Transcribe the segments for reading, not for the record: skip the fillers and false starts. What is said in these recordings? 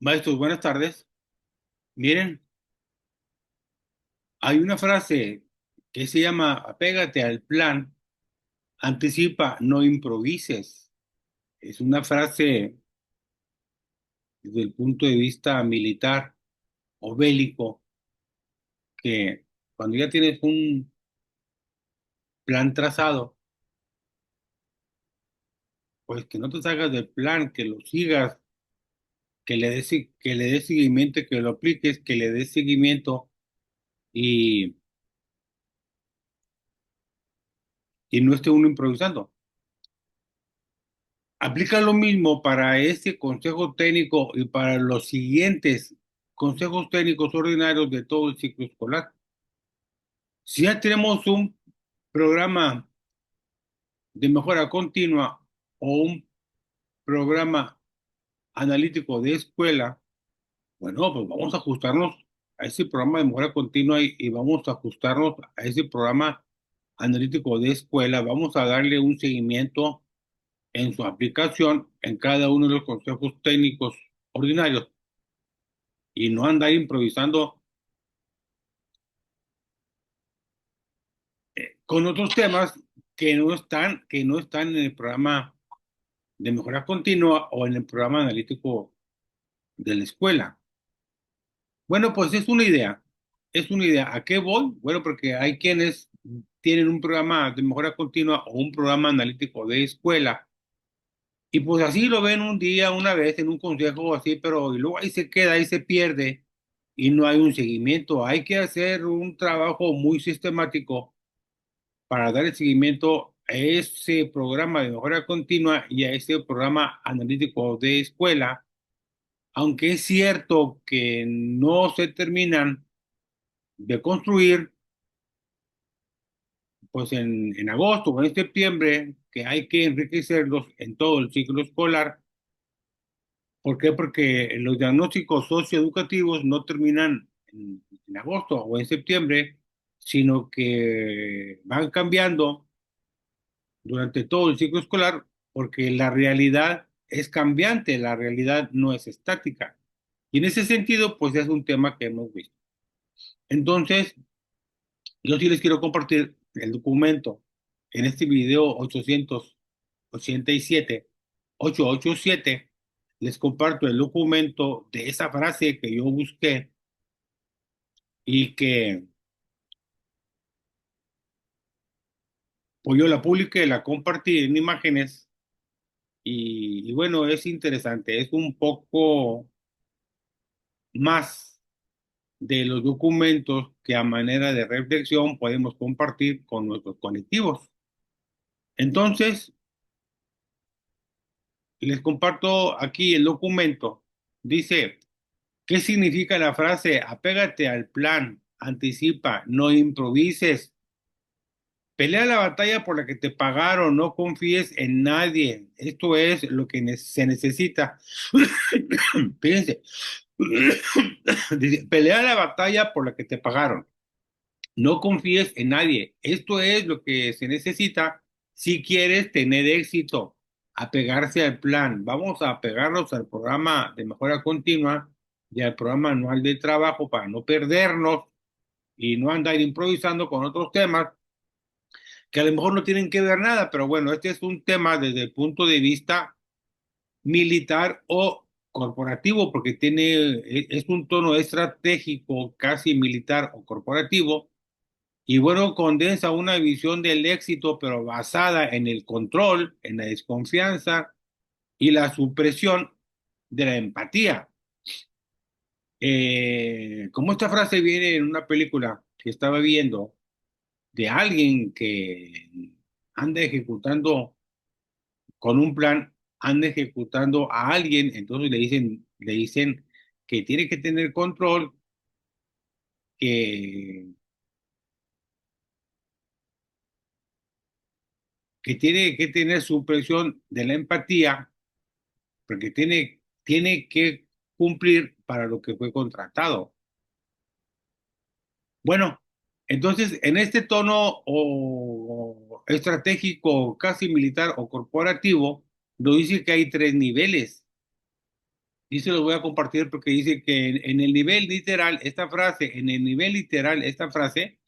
Maestros, buenas tardes. Miren, hay una frase que se llama apégate al plan, anticipa, no improvises. Es una frase desde el punto de vista militar o bélico que cuando ya tienes un plan trazado, pues que no te salgas del plan, que lo sigas, que le des seguimiento, que lo apliques, que le des seguimiento y, y no esté uno improvisando. Aplica lo mismo para este consejo técnico y para los siguientes consejos técnicos ordinarios de todo el ciclo escolar. Si ya tenemos un programa de mejora continua o un programa analítico de escuela, bueno, pues vamos a ajustarnos a ese programa de mejora continua y vamos a ajustarnos a ese programa analítico de escuela. Vamos a darle un seguimiento en su aplicación en cada uno de los consejos técnicos ordinarios y no andar improvisando con otros temas que no están en el programa de mejora continua o en el programa analítico de la escuela. Bueno, pues es una idea. Es una idea. ¿A qué voy? Bueno, porque hay quienes tienen un programa de mejora continua o un programa analítico de escuela y pues así lo ven un día, una vez en un consejo o así, pero y luego ahí se queda, ahí se pierde y no hay un seguimiento. Hay que hacer un trabajo muy sistemático para dar el seguimiento a ese programa de mejora continua y a ese programa analítico de escuela, aunque es cierto que no se terminan de construir, pues en agosto o en septiembre, que hay que enriquecerlos en todo el ciclo escolar. ¿Por qué? Porque los diagnósticos socioeducativos no terminan en agosto o en septiembre, sino que van cambiando durante todo el ciclo escolar, porque la realidad es cambiante, la realidad no es estática. Y en ese sentido, pues es un tema que hemos visto. Entonces, yo sí les quiero compartir el documento en este video 887, 887, les comparto el documento de esa frase que yo busqué y que pues yo la publiqué, la compartí en imágenes y bueno, es interesante, es un poco más de los documentos que a manera de reflexión podemos compartir con nuestros colectivos. Entonces, les comparto aquí el documento. Dice, ¿qué significa la frase apégate al plan, anticipa, no improvises? Pelea la batalla por la que te pagaron, no confíes en nadie. Esto es lo que se necesita. Fíjense, dice, pelea la batalla por la que te pagaron. No confíes en nadie. Esto es lo que se necesita si quieres tener éxito. Apegarse al plan. Vamos a apegarnos al programa de mejora continua y al programa anual de trabajo para no perdernos y no andar improvisando con otros temas que a lo mejor no tienen que ver nada, pero bueno, este es un tema desde el punto de vista militar o corporativo, porque es un tono estratégico, casi militar o corporativo. Y bueno, condensa una visión del éxito, pero basada en el control, en la desconfianza y la supresión de la empatía. Como esta frase viene en una película que estaba viendo de alguien que anda ejecutando con un plan, anda ejecutando a alguien, entonces le dicen que tiene que tener control, que, que tiene que tener supresión de la empatía porque tiene que cumplir para lo que fue contratado. Bueno, entonces en este tono o estratégico, casi militar o corporativo, nos dice que hay tres niveles. Y se lo voy a compartir porque dice que en el nivel literal, en el nivel literal, esta frase,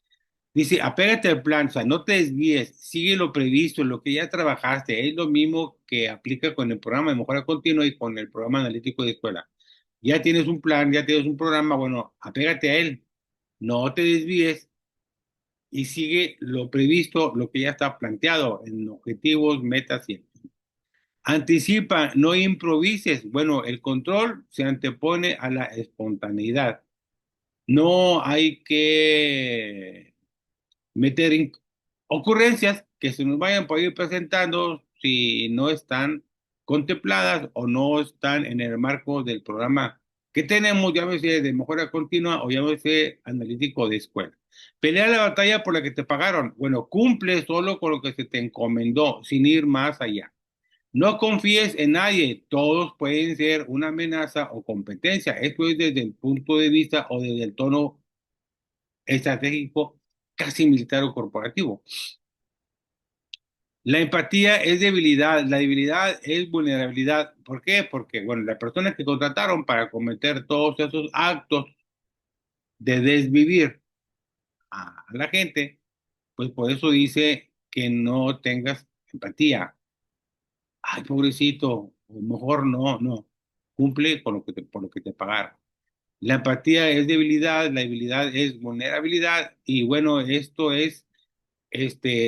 dice, apégate al plan, o sea, no te desvíes, sigue lo previsto, lo que ya trabajaste. Es lo mismo que aplica con el programa de mejora continua y con el programa analítico de escuela. Ya tienes un plan, ya tienes un programa, bueno, apégate a él, no te desvíes y sigue lo previsto, lo que ya está planteado en objetivos, metas y anticipa, no improvises. Bueno, el control se antepone a la espontaneidad. No hay que meter ocurrencias que se nos vayan por ir presentando si no están contempladas o no están en el marco del programa que tenemos, llámese de mejora continua o llámese analítico de escuela. Pelea la batalla por la que te pagaron. Bueno, cumple solo con lo que se te encomendó, sin ir más allá. No confíes en nadie, todos pueden ser una amenaza o competencia. Esto es desde el punto de vista o desde el tono estratégico, casi militar o corporativo. La empatía es debilidad, la debilidad es vulnerabilidad. ¿Por qué? Porque, bueno, las personas que contrataron para cometer todos esos actos de desvivir a la gente, pues por eso dice que no tengas empatía. Ay, pobrecito, o mejor no, no. Cumple con lo que por lo que te pagaron. La empatía es debilidad, la debilidad es vulnerabilidad, y bueno, esto es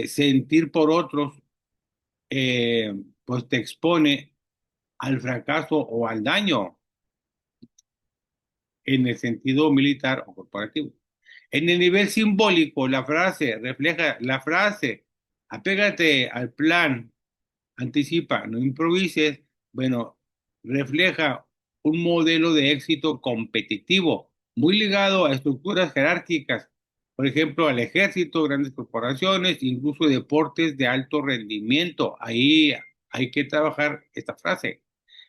sentir por otros, pues te expone al fracaso o al daño en el sentido militar o corporativo. En el nivel simbólico, la frase, apégate al plan, anticipa, no improvises, bueno, refleja un modelo de éxito competitivo, muy ligado a estructuras jerárquicas, por ejemplo, al ejército, grandes corporaciones, incluso deportes de alto rendimiento. Ahí hay que trabajar esta frase.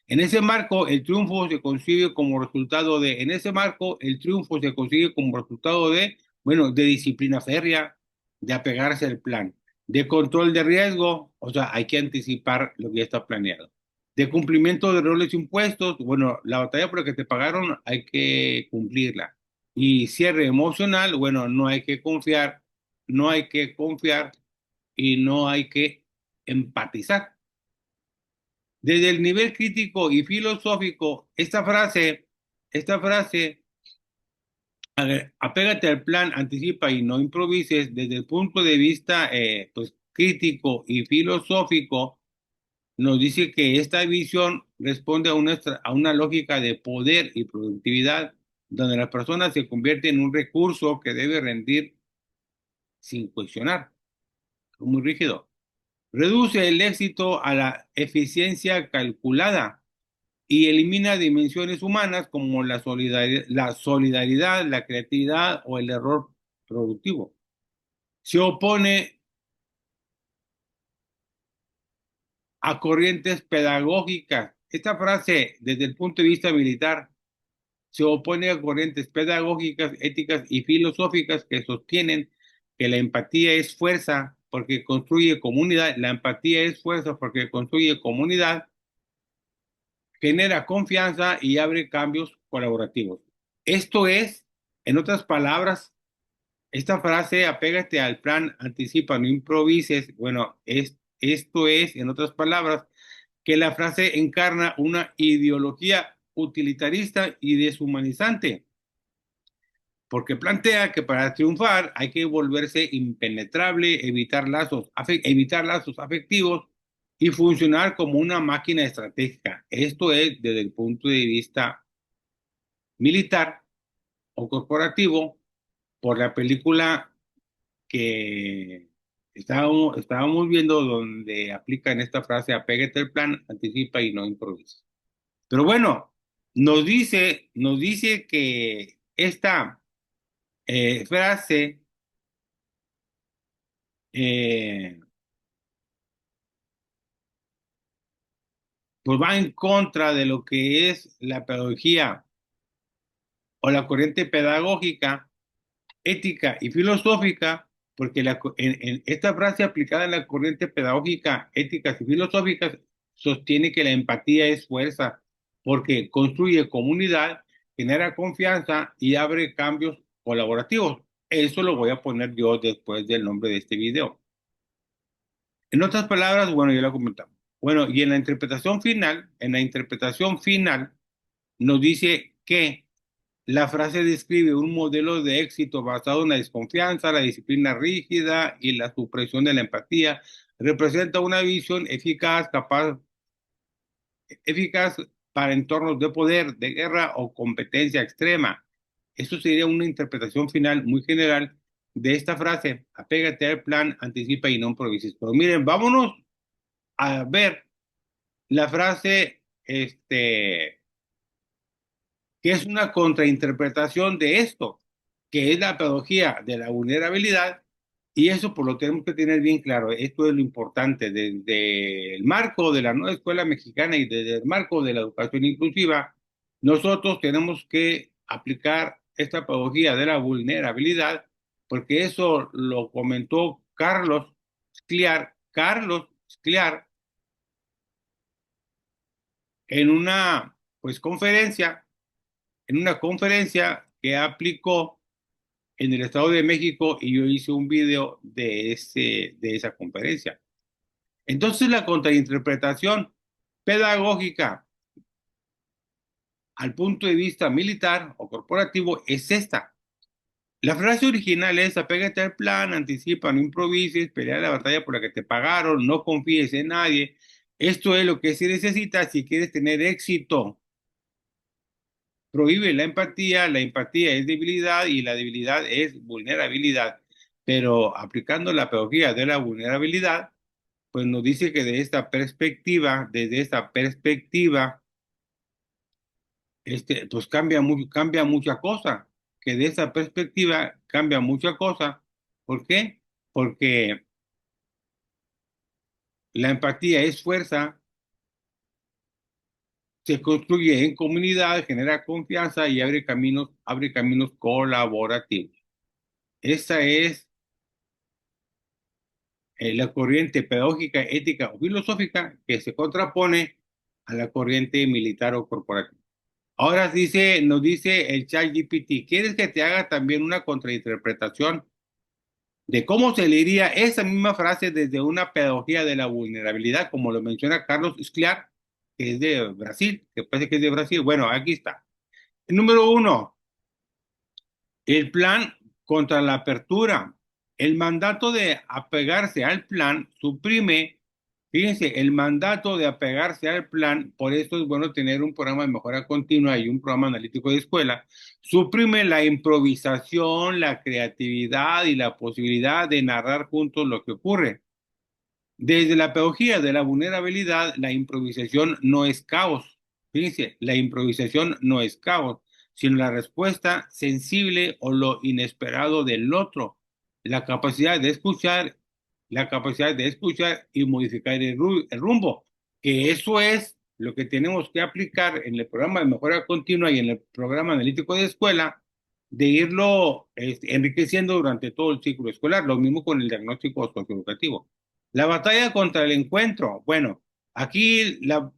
En ese marco, el triunfo se consigue como resultado de, en ese marco, el triunfo se consigue como resultado de, bueno, de disciplina férrea, de apegarse al plan, de control de riesgo, o sea, hay que anticipar lo que ya está planeado, de cumplimiento de roles impuestos, bueno, la batalla por la que te pagaron hay que cumplirla. Y cierre emocional, bueno, no hay que confiar, no hay que confiar y no hay que empatizar. Desde el nivel crítico y filosófico, esta frase, a ver, apégate al plan, anticipa y no improvises, desde el punto de vista pues, crítico y filosófico, nos dice que esta visión responde a una lógica de poder y productividad, donde la persona se convierte en un recurso que debe rendir sin cuestionar, muy rígido. Reduce el éxito a la eficiencia calculada y elimina dimensiones humanas como la solidaridad, la creatividad o el error productivo. Se opone a corrientes pedagógicas. Esta frase, desde el punto de vista militar, se opone a corrientes pedagógicas, éticas y filosóficas que sostienen que la empatía es fuerza porque construye comunidad, la empatía es fuerza porque construye comunidad, genera confianza y abre cambios colaborativos. Esto es, en otras palabras, esta frase, apégate al plan, anticipa, no improvises. Bueno, esto es, en otras palabras, que la frase encarna una ideología utilitarista y deshumanizante, porque plantea que para triunfar hay que volverse impenetrable, evitar lazos afectivos y funcionar como una máquina estratégica. Esto es desde el punto de vista militar o corporativo, por la película que estábamos viendo donde aplican esta frase, apégate al plan, anticipa y no improvisa. Pero bueno, nos dice que esta frase eh, pues va en contra de lo que es la pedagogía o la corriente pedagógica, ética y filosófica, porque en esta frase aplicada en la corriente pedagógica, éticas y filosóficas, sostiene que la empatía es fuerza, porque construye comunidad, genera confianza y abre cambios colaborativos. Eso lo voy a poner yo después del nombre de este video. En otras palabras, bueno, ya lo comentamos. Bueno, y en la interpretación final, nos dice que la frase describe un modelo de éxito basado en la desconfianza, la disciplina rígida y la supresión de la empatía. Representa una visión eficaz para entornos de poder, de guerra o competencia extrema. Eso sería una interpretación final muy general de esta frase: apégate al plan, anticipa y no improvises. Pero miren, vámonos a ver la frase, que es una contrainterpretación de esto, que es la pedagogía de la vulnerabilidad, y eso pues lo tenemos que tener bien claro. Esto es lo importante desde el marco de la nueva escuela mexicana y desde el marco de la educación inclusiva. Nosotros tenemos que aplicar esta pedagogía de la vulnerabilidad, porque eso lo comentó Carlos Scliar en una pues en una conferencia que aplicó en el Estado de México, y yo hice un video de esa conferencia. Entonces, la contrainterpretación pedagógica al punto de vista militar o corporativo es esta. La frase original es: apégate al plan, anticipa, no improvises, pelea la batalla por la que te pagaron, no confíes en nadie. Esto es lo que se necesita si quieres tener éxito. Prohíbe la empatía es debilidad y la debilidad es vulnerabilidad. Pero aplicando la pedagogía de la vulnerabilidad, pues nos dice que desde esta perspectiva, pues cambia mucha cosa, que de esa perspectiva cambia mucha cosa. ¿Por qué? Porque la empatía es fuerza, se construye en comunidad, genera confianza y abre caminos colaborativos. Esa es la corriente pedagógica, ética o filosófica que se contrapone a la corriente militar o corporativa. Ahora nos dice el ChatGPT: ¿quieres que te haga también una contrainterpretación de cómo se leería esa misma frase desde una pedagogía de la vulnerabilidad, como lo menciona Carlos Scliar, que es de Brasil, que parece que es de Brasil? Bueno, aquí está. El número uno: el plan contra la apertura. El mandato de apegarse al plan suprime, fíjense, el mandato de apegarse al plan, por eso es bueno tener un programa de mejora continua y un programa analítico de escuela, suprime la improvisación, la creatividad y la posibilidad de narrar juntos lo que ocurre. Desde la pedagogía de la vulnerabilidad, la improvisación no es caos. Fíjense, la improvisación no es caos, sino la respuesta sensible o lo inesperado del otro. La capacidad de escuchar, la capacidad de escuchar y modificar el rumbo. Que eso es lo que tenemos que aplicar en el programa de mejora continua y en el programa analítico de escuela, de irlo enriqueciendo durante todo el ciclo escolar. Lo mismo con el diagnóstico socioeducativo. La batalla contra el encuentro. Bueno, aquí la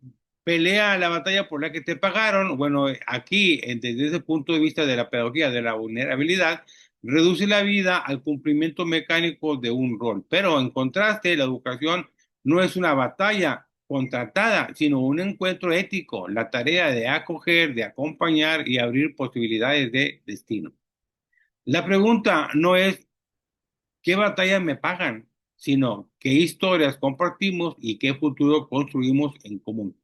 batalla por la que te pagaron. Bueno, aquí, desde ese punto de vista de la pedagogía de la vulnerabilidad, reduce la vida al cumplimiento mecánico de un rol. Pero en contraste, la educación no es una batalla contratada, sino un encuentro ético, la tarea de acoger, de acompañar y abrir posibilidades de destino. La pregunta no es qué batalla me pagan, sino qué historias compartimos y qué futuro construimos en común.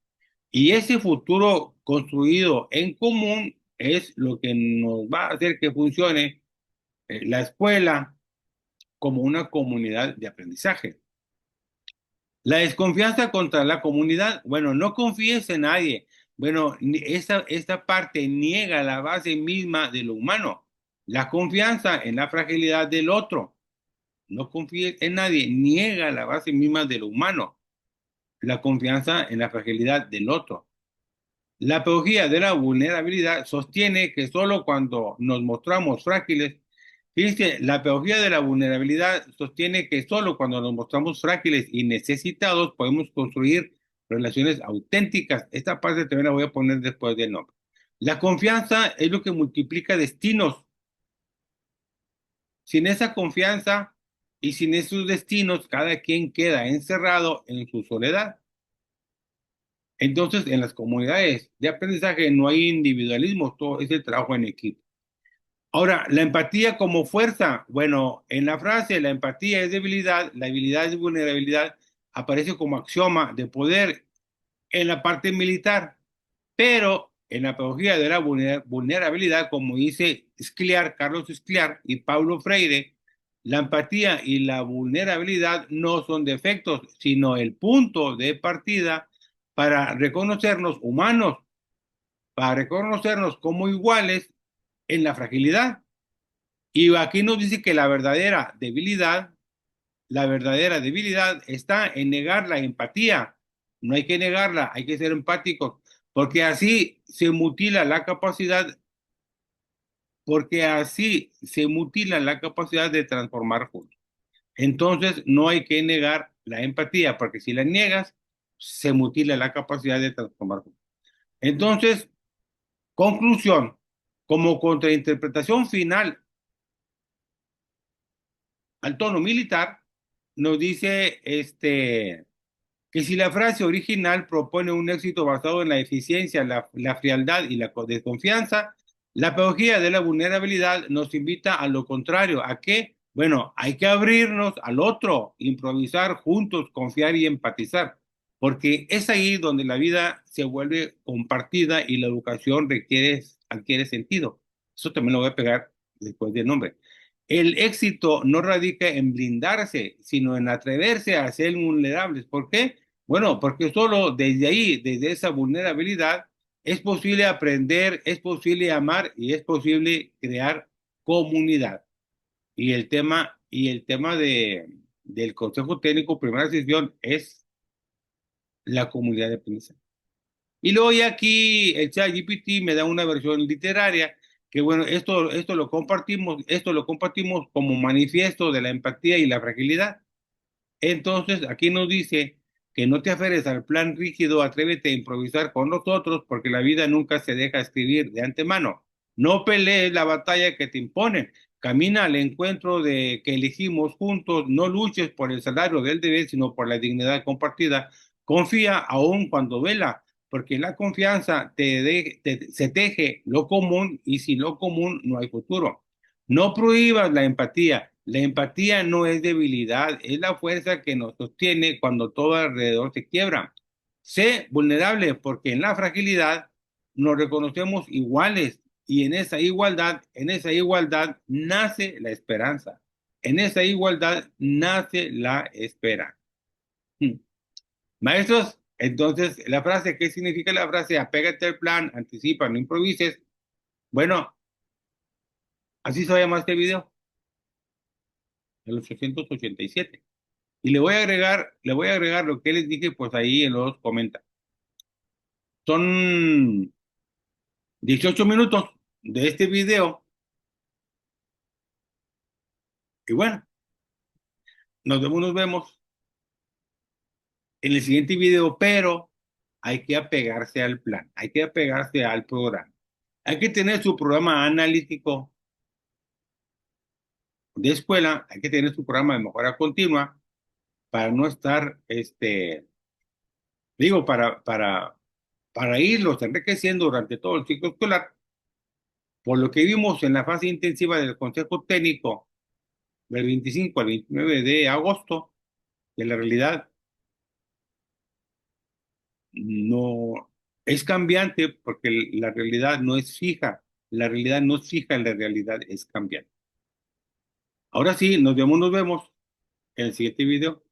Y ese futuro construido en común es lo que nos va a hacer que funcione la escuela como una comunidad de aprendizaje. La desconfianza contra la comunidad. Bueno, no confíes en nadie. Bueno, esta parte niega la base misma de lo humano. La confianza en la fragilidad del otro. No confíes en nadie, niega la base misma de lo humano, la confianza en la fragilidad del otro. La pedagogía de la vulnerabilidad sostiene que solo cuando nos mostramos frágiles, fíjense, la pedagogía de la vulnerabilidad sostiene que solo cuando nos mostramos frágiles y necesitados podemos construir relaciones auténticas. Esta parte también la voy a poner después del nombre. La confianza es lo que multiplica destinos. Sin esa confianza y sin esos destinos, cada quien queda encerrado en su soledad. Entonces, en las comunidades de aprendizaje no hay individualismo, todo es el trabajo en equipo. Ahora, la empatía como fuerza. Bueno, en la frase la empatía es debilidad, la habilidad es vulnerabilidad, aparece como axioma de poder en la parte militar, pero en la pedagogía de la vulnerabilidad, como dice Scliar, Carlos Scliar y Paulo Freire, la empatía y la vulnerabilidad no son defectos, sino el punto de partida para reconocernos humanos, para reconocernos como iguales en la fragilidad. Y aquí nos dice que la verdadera debilidad está en negar la empatía. No hay que negarla, hay que ser empáticos, porque así se mutila la capacidad, porque así se mutila la capacidad de transformar juntos. Entonces, no hay que negar la empatía, porque si la niegas, se mutila la capacidad de transformar juntos. Entonces, conclusión, como contrainterpretación final al tono militar, nos dice que si la frase original propone un éxito basado en la eficiencia, la frialdad y la desconfianza, la pedagogía de la vulnerabilidad nos invita a lo contrario, ¿a qué? Bueno, hay que abrirnos al otro, improvisar juntos, confiar y empatizar, porque es ahí donde la vida se vuelve compartida y la educación adquiere sentido. Eso también lo voy a pegar después del nombre. El éxito no radica en blindarse, sino en atreverse a ser vulnerables. ¿Por qué? Bueno, porque solo desde ahí, desde esa vulnerabilidad, es posible aprender, es posible amar y es posible crear comunidad. Del Consejo Técnico, primera sesión, es la comunidad de aprendizaje. Y luego ya aquí el ChatGPT me da una versión literaria que bueno, esto lo compartimos como manifiesto de la empatía y la fragilidad. Entonces, aquí nos dice que no te aferres al plan rígido, atrévete a improvisar con nosotros, porque la vida nunca se deja escribir de antemano. No pelees la batalla que te imponen. Camina al encuentro de que elegimos juntos. No luches por el salario del deber, sino por la dignidad compartida. Confía aún cuando vela, porque la confianza se teje lo común y sin lo común no hay futuro. No prohíbas la empatía. La empatía no es debilidad, es la fuerza que nos sostiene cuando todo alrededor se quiebra. Sé vulnerable porque en la fragilidad nos reconocemos iguales y en esa igualdad nace la esperanza. En esa igualdad nace la esperanza. Hmm. Maestros, entonces la frase, ¿qué significa la frase? Apégate al plan, anticipa, no improvises. Bueno, así se va a llamar este video, el 887. Y le voy a agregar lo que les dije, pues ahí en los comentarios. Son 18 minutos de este video. Y bueno, nos vemos en el siguiente video, pero hay que apegarse al plan, hay que apegarse al programa. Hay que tener su programa analítico de escuela, hay que tener su programa de mejora continua para no estar, digo, para irlos enriqueciendo durante todo el ciclo escolar. Por lo que vimos en la fase intensiva del Consejo Técnico del 25 al 29 de agosto, que la realidad no es cambiante porque la realidad no es fija, la realidad no es fija, la realidad es cambiante. Ahora sí, nos vemos en el siguiente video.